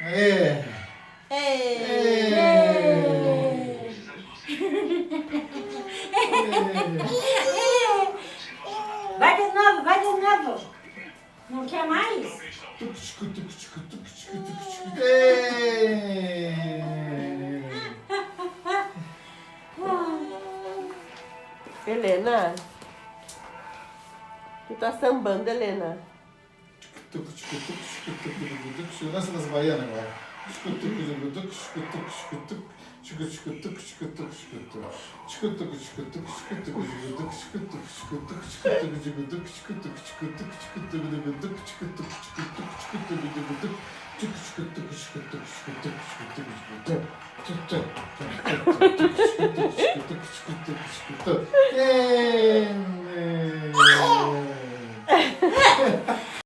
Ei! É. Vai de novo, vai de novo. Não quer mais? Helena, tu tá sambando, Helena. Dança das baianas agora. É.